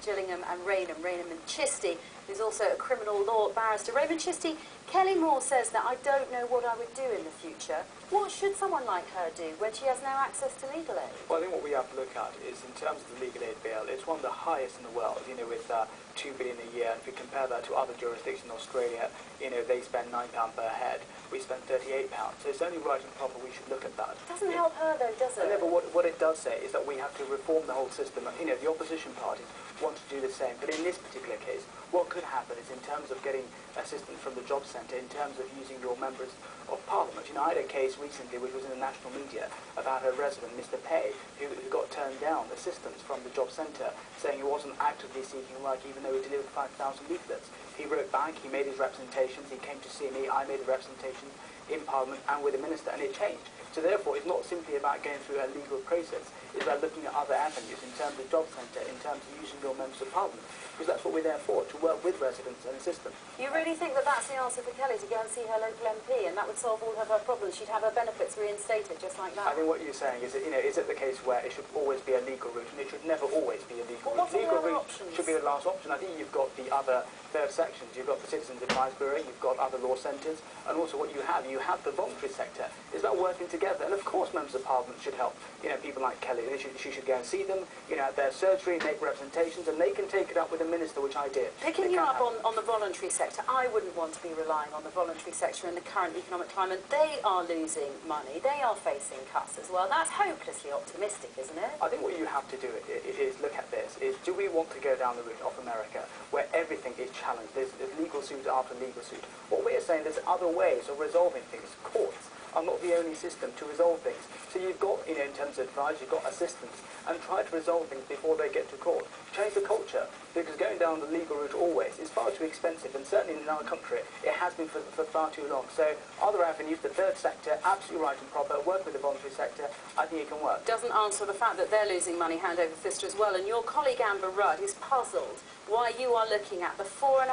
Gillingham and Rehman and Chishti, who's also a criminal law barrister. Rehman, Chishti, Kelly Moore says that I don't know what I would do in the future. What should someone like her do when she has no access to legal aid? Well, I think what we have to look at is, in terms of the legal aid bill, it's one of the highest in the world, you know, with $2 billion a year. And if you compare that to other jurisdictions in Australia, you know, they spend £9 per head. We spend £38. So it's only right and proper we should look at that. It doesn't help her, though, does it? No, but what it does say is that we have to reform the whole system. You know, the opposition parties want to do the same. But in this particular case, what could happen is, in terms of getting assistance from the job centre, in terms of using your members of parliament. You know, I had a case recently which was in the national media about a resident, Mr. Pay, who got turned down assistance from the job centre, saying he wasn't actively seeking work even though he delivered 5,000 leaflets. He wrote back, he made his representations, he came to see me, I made a representation in Parliament and with the Minister, and it changed. So therefore, it's not simply about going through a legal process, it's about looking at other avenues in terms of job centre, in terms of using your members of Parliament, because that's what we're there for, to work with residents and assist them. You really think that that's the answer for Kelly, to go and see her local MP, and that would solve all of her problems? She'd have her benefits reinstated just like that? I think what you're saying is that, you know, is it the case where it should always be a legal route, and it should never always be a legal route? Legal route should be the last option. I think you've got the other third sections. You've got the Citizens Advice Bureau, you've got other law centres, and also what you have the voluntary sector. It's about working together, and of course members of Parliament should help, you know, people like Kelly. She should go and see them, you know, at their surgery, make representations, and they can take it up with the Minister, which I did. Picking you up on the voluntary sector, I wouldn't want to be relying on the voluntary sector in the current economic climate. They are losing money, they are facing cuts as well. That's hopelessly optimistic, isn't it? I think what you have to do is look at this, is do we want to go down the route of America, where everything is challenged, there's legal suit after legal suit? What we're saying, there's other ways of resolving things. Courts are not the only system to resolve things. So you've got, you know, in terms of advice, you've got assistance, and try to resolve things before they get to court. Change the culture, because going down the legal route always is far too expensive, and certainly in our country, it has been for far too long. So other avenues, the third sector, absolutely right and proper, work with the voluntary sector, I think it can work. Doesn't answer the fact that they're losing money hand over fist as well, and your colleague Amber Rudd is puzzled why you are looking at the 4.5%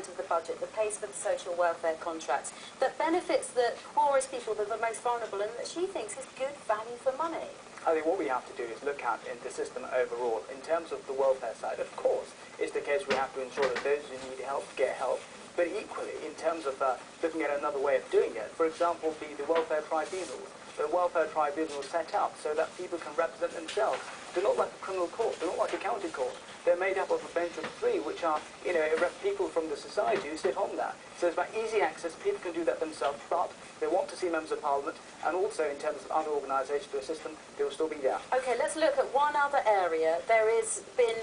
of the budget that pays for the social welfare contracts, that benefits the poorest people, the most vulnerable, and that she thinks is good value for money. I think what we have to do is look at in the system overall. In terms of the welfare side, of course, it's the case we have to ensure that those who need help get help. But equally, in terms of looking at another way of doing it, for example, the welfare tribunals. The welfare tribunals set up so that people can represent themselves. They're not like a criminal court, they're not like a county court. They're made up of a bench of 3, which are, you know, people from the society who sit on that. So it's about easy access, people can do that themselves, but they want to see members of Parliament, and also in terms of other organisations to assist them, they will still be there. OK, let's look at one other area. There has been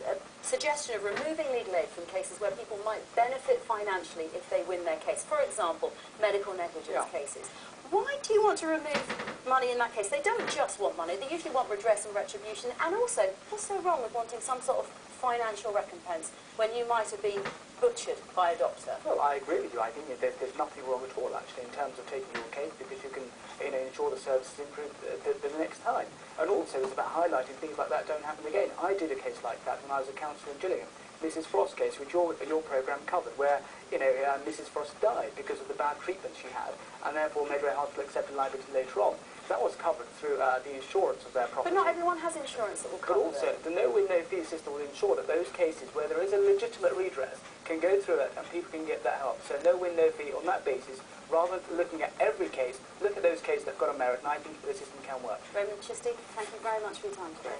a suggestion of removing legal aid from cases where people might benefit financially if they win their case. For example, medical negligence cases. Why do you want to remove money in that case? They don't just want money, they usually want redress and retribution. And also, what's so wrong with wanting some sort of financial recompense when you might have been butchered by a doctor? Well, I agree with you. I think there's nothing wrong at all, actually, in terms of taking your case, because you can, you know, ensure the services improve the next time. And also, it's about highlighting things like that don't happen again. I did a case like that when I was a counsellor in Gillingham. Mrs. Frost's case, which your programme covered, where, you know, Mrs. Frost died because of the bad treatment she had, and therefore made her hard to accept liability later on. That was covered through the insurance of their property. But not everyone has insurance that will cover But also, the no-win, no-fee system will ensure that those cases where there is a legitimate redress can go through it and people can get that help. So no-win, no-fee on that basis, rather than looking at every case, look at those cases that have got a merit, and I think the system can work. Rehman, Chishti, thank you very much for your time today.